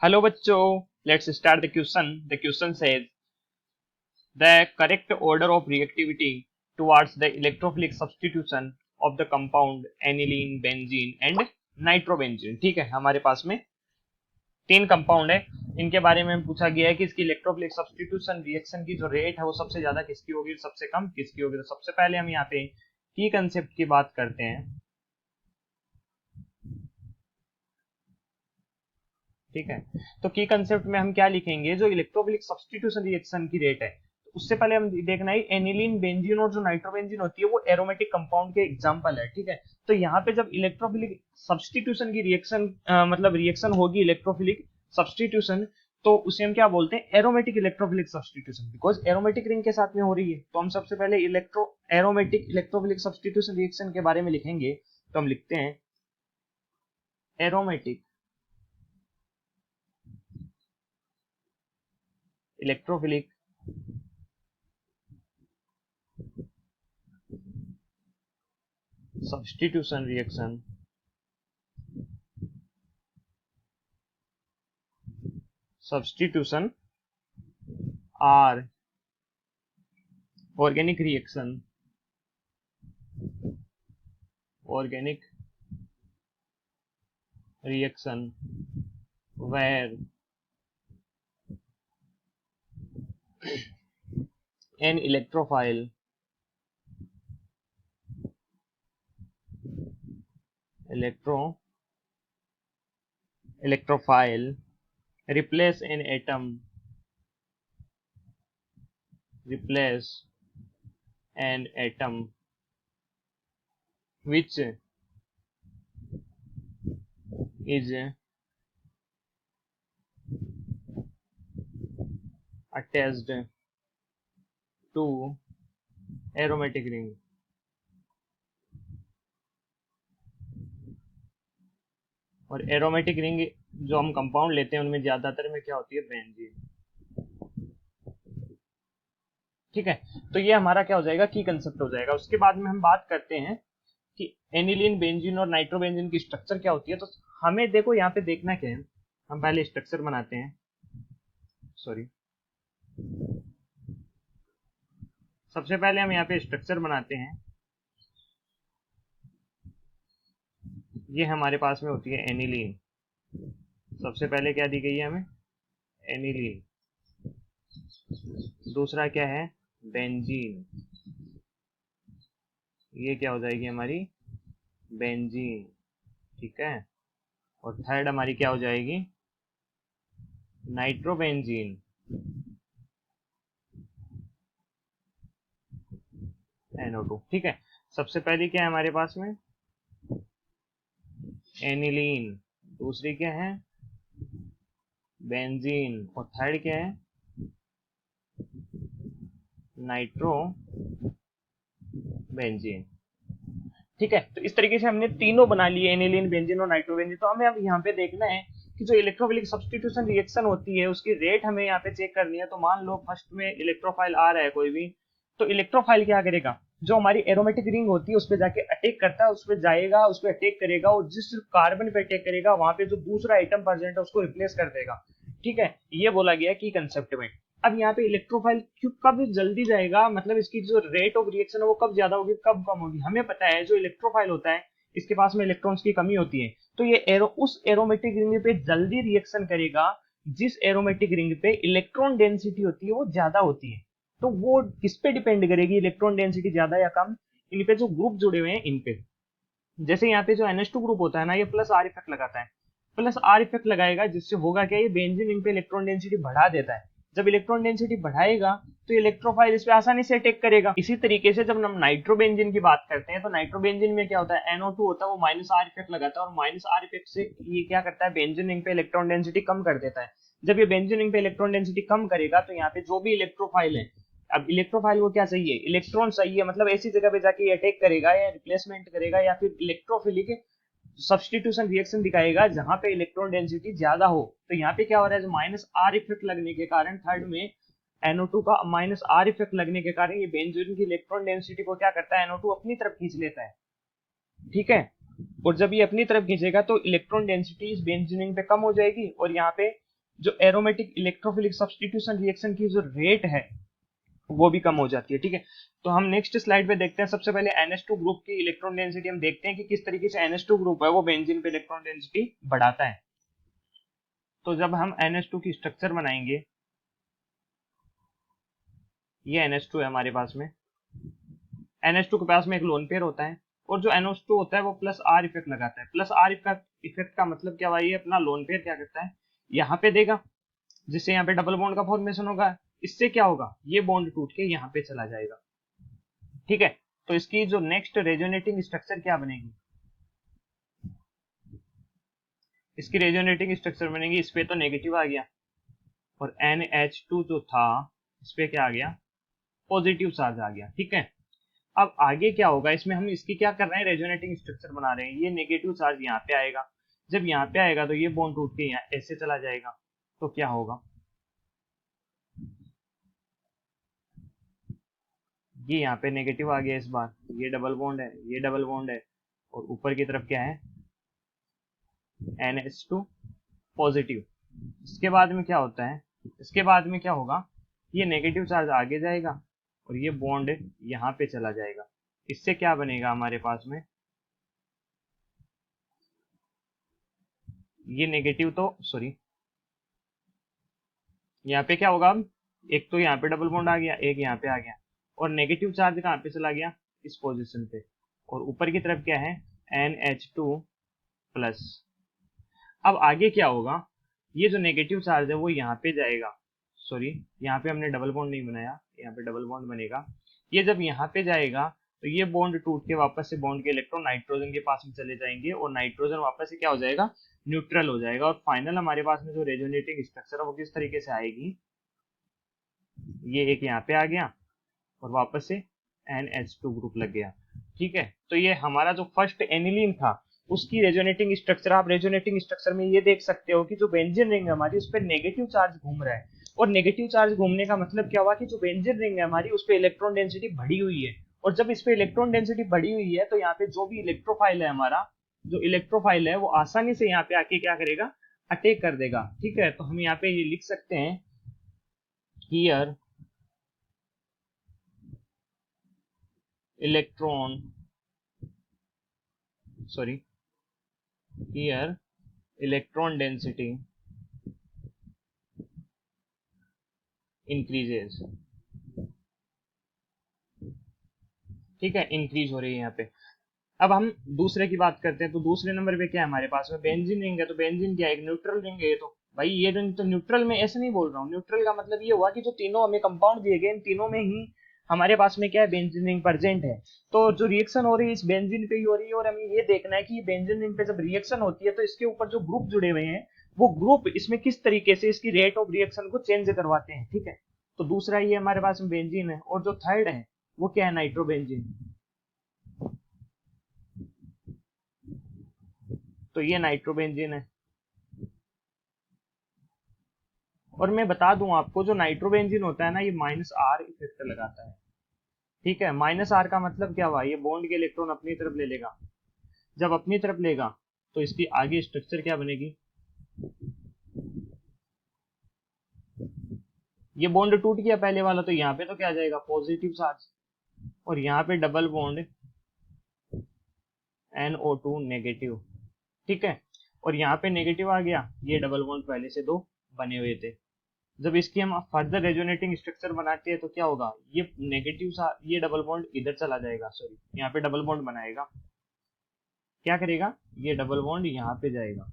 Hello बच्चों, let's start the question. The question says the correct order of reactivity towards the electrophilic substitution of the compound aniline, benzene and nitrobenzene. ठीक है, हमारे पास में तीन compound है, इनके बारे में पूछा गया है कि इसकी इलेक्ट्रोफिलिक सब्स्टिट्यूशन रिएक्शन की जो रेट है वो सबसे ज्यादा किसकी होगी, सबसे कम किसकी होगी। तो सबसे पहले हम यहाँ पे की कंसेप्ट की बात करते हैं। ठीक है, तो की कंसेप्ट में हम क्या लिखेंगे, जो इलेक्ट्रोफिलिक सब्स्टिट्यूशन रिएक्शन की रेट है, तो उससे पहले हम देखना है एनिलीन, बेंजीन और जो नाइट्रोबेंजीन होती है वो एरोमेटिक कंपाउंड के एग्जांपल है। ठीक है, तो यहाँ पे जब इलेक्ट्रोफिलिक सब्स्टिट्यूशन की रिएक्शन मतलब रिएक्शन होगी इलेक्ट्रोफिलिक सब्स्टिट्यूशन, तो उसे हम क्या बोलते हैं, aromatic electrophilic substitution, because aromatic ring के साथ में हो रही है। तो हम सबसे पहले एरोमेटिक इलेक्ट्रोफिलिक सब्स्टिट्यूशन रिएक्शन के बारे में लिखेंगे। तो हम लिखते हैं aromatic electrophilic substitution reaction are organic reaction where an electrophile replace an atom which is attached to aromatic ring। और एरोमेटिक रिंग जो हम कंपाउंड लेते हैं उनमें ज्यादातर में क्या होती है, बेंजीन। ठीक है, तो ये हमारा क्या हो जाएगा, की कंसेप्ट हो जाएगा। उसके बाद में हम बात करते हैं कि एनिलीन, बेंजीन और नाइट्रोबेंजीन की स्ट्रक्चर क्या होती है। तो हमें देखो यहाँ पे देखना क्या है, हम पहले स्ट्रक्चर बनाते हैं। सॉरी, सबसे पहले हम यहाँ पे स्ट्रक्चर बनाते हैं। ये हमारे पास में होती है एनिलीन। सबसे पहले क्या दी गई है हमें, एनिलीन। दूसरा क्या है, बेंजीन। ये क्या हो जाएगी हमारी, बेंजीन। ठीक है, और थर्ड हमारी क्या हो जाएगी, नाइट्रोबेंजीन। NO2। ठीक है, सबसे पहली क्या है हमारे पास में, एनिलीन। दूसरी क्या है, बेंजीन। और थर्ड क्या है, नाइट्रो बेंजीन। ठीक है, तो इस तरीके से हमने तीनों बना लिए, एनिलीन, बेंजीन और नाइट्रोबेंजीन। तो हमें अब यहाँ पे देखना है कि जो इलेक्ट्रोफिलिक सब्स्टिट्यूशन रिएक्शन होती है उसकी रेट हमें यहाँ पे चेक करनी है। तो मान लो फर्स्ट में इलेक्ट्रोफाइल आ रहा है कोई भी, तो इलेक्ट्रोफाइल क्या करेगा, जो हमारी एरोमेटिक रिंग होती है उस पर जाके अटैक करता है, उस पर जाएगा, उस पर अटैक करेगा और जिस कार्बन पे अटैक करेगा वहां पे जो दूसरा आइटम प्रेजेंट है उसको रिप्लेस कर देगा। ठीक है, ये बोला गया कि कंसेप्ट में। अब यहाँ पे इलेक्ट्रोफाइल क्यों कब जल्दी जाएगा, मतलब इसकी जो रेट ऑफ रिएक्शन है वो कब ज्यादा होगी कब कम होगी, हमें पता है जो इलेक्ट्रोफाइल होता है इसके पास में इलेक्ट्रॉन्स की कमी होती है। तो ये उस एरोमेटिक रिंग पे जल्दी रिएक्शन करेगा जिस एरोमेटिक रिंग पे इलेक्ट्रॉन डेंसिटी होती है वो ज्यादा होती है। तो वो किस पे डिपेंड करेगी, इलेक्ट्रॉन डेंसिटी ज्यादा या कम, इन पे जो ग्रुप जुड़े हुए हैं इन पे। जैसे यहाँ पे जो NH2 ग्रुप होता है ना, ये प्लस आर इफेक्ट लगाता है, प्लस आर इफेक्ट लगाएगा, जिससे होगा क्या, ये बेंजीन रिंग पे इलेक्ट्रॉन डेंसिटी बढ़ा देता है। जब इलेक्ट्रॉन डेंसिटी बढ़ाएगा तो इलेक्ट्रोफाइल इस पे आसानी से अटैक करेगा। इसी तरीके से जब हम नाइट्रोबेंजीन की बात करते हैं तो नाइट्रोबेंजीन में क्या होता है, NO2 होता है, वो माइनस आर इफेक्ट लगाता है और माइनस आर इफेक्ट से ये क्या करता है, बेंजीन रिंग पे इलेक्ट्रॉन डेंसिटी कम कर देता है। जब ये बेंजीन रिंग पे इलेक्ट्रॉन डेंसिटी कम करेगा तो यहाँ पे जो भी इलेक्ट्रोफाइल है, अब इलेक्ट्रोफाइल को क्या चाहिए, इलेक्ट्रॉन चाहिए, मतलब ऐसी जगह पे जाके अटैक करेगा या रिप्लेसमेंट करेगा या फिर इलेक्ट्रोफिलिक सब्स्टिट्यूशन रिएक्शन दिखाएगा जहां पे इलेक्ट्रॉन डेंसिटी ज्यादा हो। तो यहाँ पे क्या हो रहा है, जो माइनस आर इफेक्ट लगने के कारण, थर्ड में NO2 का माइनस आर इफेक्ट लगने के कारण ये बेंजीन की इलेक्ट्रॉन डेंसिटी को क्या करता है, NO2 अपनी तरफ खींच लेता है। ठीक है, और जब ये अपनी तरफ खींचेगा तो इलेक्ट्रॉन डेंसिटी इस बेंजीन पे कम हो जाएगी और यहाँ पे जो एरोमेटिक इलेक्ट्रोफिलिक सब्स्टिट्यूशन रिएक्शन की जो रेट है वो भी कम हो जाती है। ठीक है, तो हम नेक्स्ट स्लाइड पे देखते हैं। सबसे पहले NH2 ग्रुप की इलेक्ट्रॉन डेंसिटी हम देखते हैं कि किस तरीके से NH2 ग्रुप है वो बेंजीन पे इलेक्ट्रॉन डेंसिटी बढ़ाता है। तो जब हम NH2 की स्ट्रक्चर बनाएंगे, ये NH2 है हमारे पास में, NH2 के पास में एक लोन पेयर होता है और जो NH2 होता है वो प्लस आर इफेक्ट लगाता है। प्लस आर इफेक्ट का मतलब क्या हुआ, ये अपना लोन पेयर क्या करता है, यहाँ पे देगा, जिससे यहाँ पे डबल बॉन्ड का फॉर्मेशन होगा। इससे क्या होगा, ये बॉन्ड टूट के यहाँ पे चला जाएगा। ठीक है, तो इसकी जो नेक्स्ट रेजोनेटिंग स्ट्रक्चर क्या बनेगी, इसकी रेजोनेटिंग स्ट्रक्चर बनेगी, इस पे तो नेगेटिव आ गया और NH2 जो था इस पे क्या आ गया, पॉजिटिव चार्ज आ गया। ठीक है, अब आगे क्या होगा, इसमें हम इसकी क्या कर रहे हैं, रेजोनेटिंग स्ट्रक्चर बना रहे हैं। ये नेगेटिव चार्ज यहाँ पे आएगा, जब यहाँ पे आएगा तो ये बॉन्ड टूट के यहाँ ऐसे चला जाएगा। तो क्या होगा, ये यहाँ पे नेगेटिव आ गया इस बार, ये डबल बॉन्ड है, ये डबल बॉन्ड है, और ऊपर की तरफ क्या है, NH2 पॉजिटिव। इसके बाद में क्या होता है, इसके बाद में क्या होगा, ये नेगेटिव चार्ज आगे जाएगा और ये बॉन्ड यहाँ पे चला जाएगा। इससे क्या बनेगा हमारे पास में, ये नेगेटिव तो सॉरी, यहाँ पे क्या होगा, अब एक तो यहाँ पे डबल बॉन्ड आ गया, एक यहाँ पे आ गया, और नेगेटिव चार्ज कहाँ पे चला गया, इस पोजीशन पे, और ऊपर की तरफ क्या है, NH2 प्लस। अब आगे क्या होगा, ये जो नेगेटिव चार्ज है वो यहाँ पे जाएगा, सॉरी यहाँ पे हमने डबल बॉन्ड नहीं बनाया, यहाँ पे डबल बॉन्ड बनेगा। ये जब यहाँ पे जाएगा तो ये बॉन्ड टूट के वापस से बॉन्ड के इलेक्ट्रॉन नाइट्रोजन के पास में चले जाएंगे और नाइट्रोजन वापस से क्या हो जाएगा, न्यूट्रल हो जाएगा। और फाइनल हमारे पास में जो रेजोनेटिंग स्ट्रक्चर है वो किस तरीके से आएगी, ये एक यहाँ पे आ गया और वापस से NH2 ग्रुप लग गया। ठीक है, तो ये हमारा जो फर्स्ट एनिलीन था उसकी रेजोनेटिंग स्ट्रक्चर, आप रेजोनेटिंग स्ट्रक्चर में ये देख सकते हो कि जो बेंजीन रिंग है हमारी उस पर नेगेटिव चार्ज घूम रहा है, और नेगेटिव चार्ज घूमने का मतलब क्या हुआ कि जो बेंजीन रिंग है हमारी उस पर इलेक्ट्रॉन डेंसिटी बढ़ी हुई है, और जब इस पे इलेक्ट्रॉन डेंसिटी बढ़ी हुई है तो यहाँ पे जो भी इलेक्ट्रोफाइल है हमारा, जो इलेक्ट्रोफाइल है वो आसानी से यहाँ पे आके क्या करेगा, अटैक कर देगा। ठीक है, तो हम यहाँ पे ये लिख सकते हैं, here electron sorry here electron density increases। ठीक है, इंक्रीज हो रही है यहाँ पे। अब हम दूसरे की बात करते हैं, तो दूसरे नंबर पे क्या है हमारे पास में, बेंजीन रिंग है। तो बेंजीन क्या है, एक न्यूट्रल रिंग है। ये तो भाई ये रिंग तो न्यूट्रल में, ऐसे नहीं बोल रहा हूँ, न्यूट्रल का मतलब ये हुआ कि जो तीनों हमें कंपाउंड दिए गए इन तीनों में ही हमारे पास में क्या है, बेंजीन रिंग प्रेजेंट है। तो जो रिएक्शन हो रही है इस बेंजीन पे ही हो रही है, और हमें ये देखना है कि बेंजीन रिंग पे जब रिएक्शन होती है तो इसके ऊपर जो ग्रुप जुड़े हुए हैं वो ग्रुप इसमें किस तरीके से इसकी रेट ऑफ रिएक्शन को चेंज करवाते हैं। ठीक है, तो दूसरा ये हमारे पास में बेंजीन है, और जो थर्ड है वो क्या है, नाइट्रोबेंजीन। तो ये नाइट्रोबेंजीन है। और मैं बता दूं आपको, जो नाइट्रोबेंजीन होता है ना, ये -R इफेक्ट लगाता है। ठीक है, -R का मतलब क्या हुआ, ये बॉन्ड के इलेक्ट्रॉन अपनी तरफ ले लेगा। जब अपनी तरफ लेगा तो इसकी आगे स्ट्रक्चर क्या बनेगी, ये बॉन्ड टूट गया पहले वाला, तो यहाँ पे तो क्या आ जाएगा, पॉजिटिव चार्ज, और यहाँ पे डबल बॉन्ड NO2 नेगेटिव। ठीक है, और यहाँ पे नेगेटिव आ गया, ये डबल बॉन्ड पहले से दो बने हुए थे। जब इसकी हम फर्दर रेजोनेटिंग स्ट्रक्चर बनाते हैं तो क्या होगा, ये नेगेटिव सा ये डबल बॉन्ड इधर चला जाएगा, सॉरी यहाँ पे डबल बॉन्ड बनाएगा, क्या करेगा, ये डबल बॉन्ड यहाँ पे जाएगा,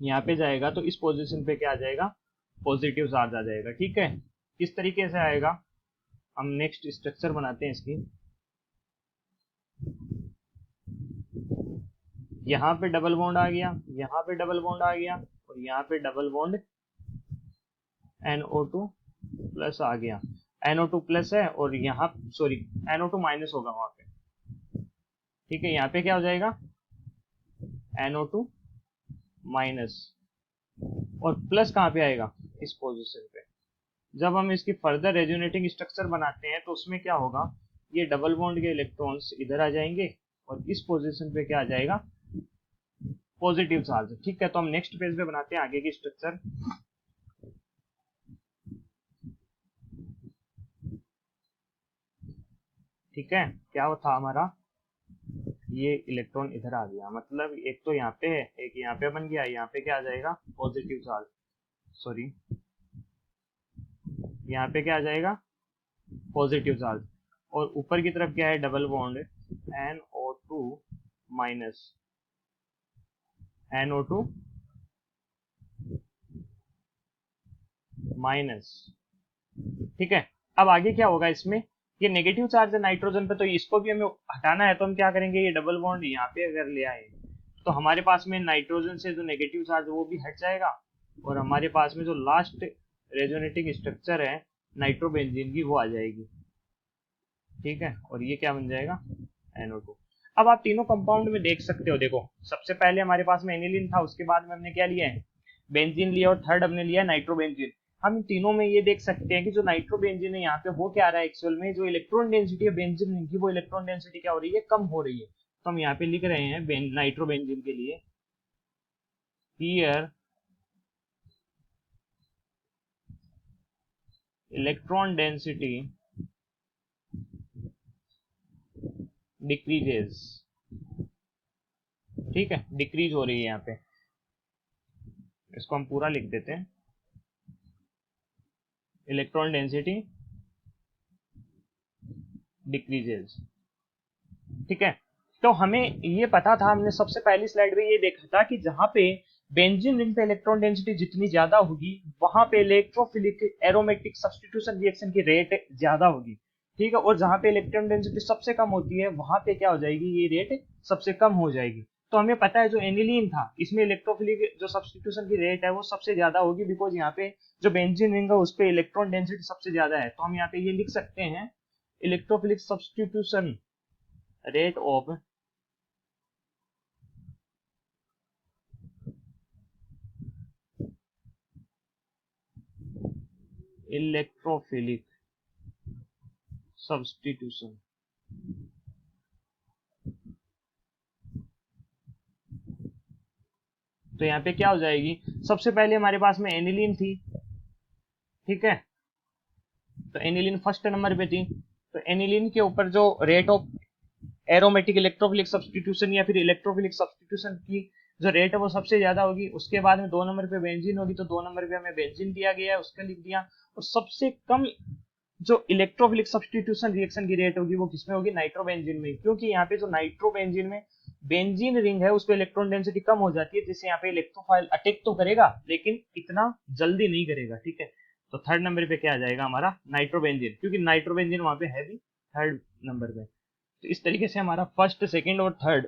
यहाँ पे जाएगा तो इस पोजीशन पे क्या आ जाएगा, पॉजिटिव चार्ज आ जाएगा। ठीक है, किस तरीके से आएगा, हम नेक्स्ट स्ट्रक्चर बनाते हैं इसकी। यहाँ पे डबल बॉन्ड आ गया, यहाँ पे डबल बॉन्ड आ गया, और यहाँ पे डबल बॉन्ड NO2 प्लस आ गया, NO2 प्लस है, और यहाँ सॉरी NO2 माइनस होगा वहां पे। ठीक है, यहाँ पे क्या हो जाएगा, NO2 माइनस, और प्लस कहाँ पे आएगा, इस पोजीशन पे। जब हम इसकी फर्दर रेजोनेटिंग स्ट्रक्चर बनाते हैं तो उसमें क्या होगा, ये डबल बॉन्ड के इलेक्ट्रॉन्स इधर आ जाएंगे और इस पोजीशन पे क्या आ जाएगा, पॉजिटिव चार्ज। ठीक है, तो हम नेक्स्ट पेज पे बनाते हैं आगे की स्ट्रक्चर। ठीक है, क्या था हमारा, ये इलेक्ट्रॉन इधर आ गया, मतलब एक तो यहाँ पे है, एक यहाँ पे बन गया, यहाँ पे क्या आ जाएगा, पॉजिटिव चार्ज, सॉरी यहाँ पे क्या आ जाएगा, पॉजिटिव चार्ज, और ऊपर की तरफ क्या है, double bond NO2 minus NO2 minus. ठीक है, अब आगे क्या होगा इसमें, ये नेगेटिव चार्ज है नाइट्रोजन पे, तो इसको भी हमें हटाना है, तो हम क्या करेंगे, ये डबल बॉन्ड यहाँ पे अगर ले आए तो हमारे पास में नाइट्रोजन से जो नेगेटिव चार्ज वो भी हट जाएगा, और हमारे पास में जो लास्ट रेजोनेटिंग स्ट्रक्चर है नाइट्रोबेंजीन की वो आ जाएगी। ठीक है, और ये क्या बन जाएगा, NO2। अब आप तीनों कंपाउंड में देख सकते हो, देखो सबसे पहले हमारे पास में एनिलीन था, उसके बाद में हमने क्या लिया है, बेंजीन लिया, और थर्ड हमने लिया नाइट्रोबेंजीन। हम तीनों में ये देख सकते हैं कि जो नाइट्रोबेंजीन है यहाँ पे वो क्या आ रहा है, एक्चुअल में जो इलेक्ट्रॉन डेंसिटी है बेंजीन की, वो इलेक्ट्रॉन डेंसिटी क्या हो रही है, कम हो रही है। तो हम यहाँ पे लिख रहे हैं नाइट्रोबेंजीन के लिए, हियर इलेक्ट्रॉन डेंसिटी डिक्रीजेस। ठीक है, डिक्रीज हो रही है यहाँ पे, इसको हम पूरा लिख देते हैं, इलेक्ट्रॉन डेंसिटी डिक्रीजेस। ठीक है, तो हमें ये पता था, हमने सबसे पहली स्लाइड में ये देखा था कि जहां पे बेंजीन रिंग पे इलेक्ट्रॉन डेंसिटी जितनी ज्यादा होगी वहां पे इलेक्ट्रोफिलिक एरोमेटिक सब्स्टिट्यूशन रिएक्शन की रेट ज्यादा होगी। ठीक है, और जहां पे इलेक्ट्रॉन डेंसिटी सबसे कम होती है वहां पे क्या हो जाएगी, ये रेट सबसे कम हो जाएगी। तो हमें पता है जो एनिलीन था इसमें इलेक्ट्रोफिलिक जो सब्स्टिट्यूशन की रेट है वो सबसे ज्यादा होगी, बिकॉज यहाँ पे जो बेंजीन रिंग है उस पे इलेक्ट्रॉन डेंसिटी सबसे ज्यादा है। तो हम यहाँ पे ये लिख सकते हैं, electrophilic substitution rate of electrophilic substitution. तो यहाँ पे क्या हो जाएगी, सबसे पहले हमारे पास में एनिलीन थी। ठीक है, तो एनिलीन फर्स्ट नंबर पे थी, तो एनिलीन के ऊपर जो rate of aromatic electrophilic substitution या फिर इलेक्ट्रोफिलिक सब्स्टिट्यूशन की जो रेट है वो सबसे ज्यादा होगी। उसके बाद में 2 नंबर पे बेंजीन होगी, तो 2 नंबर पे हमें बेंजीन दिया गया है, उसका लिख दिया। और सबसे कम जो इलेक्ट्रोफिलिक सब्स्टिट्यूशन रिएक्शन की रेट होगी वो किसमें होगी, नाइट्रोबेंजीन में, क्योंकि यहाँ पे जो नाइट्रोबेंजीन में बेंजीन रिंग है उस पर इलेक्ट्रॉन डेंसिटी कम हो जाती है, जिससे यहाँ पे इलेक्ट्रोफाइल अटैक तो करेगा लेकिन इतना जल्दी नहीं करेगा। ठीक है, तो थर्ड नंबर पे क्या आ जाएगा हमारा, नाइट्रोबेंजीन, क्योंकि नाइट्रोबेंजीन वहां पे है भी थर्ड नंबर पे। तो इस तरीके से हमारा फर्स्ट, सेकंड और थर्ड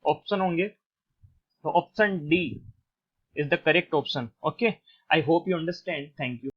ऑप्शन होंगे। तो option D is the correct option. Okay, I hope you understand, thank you.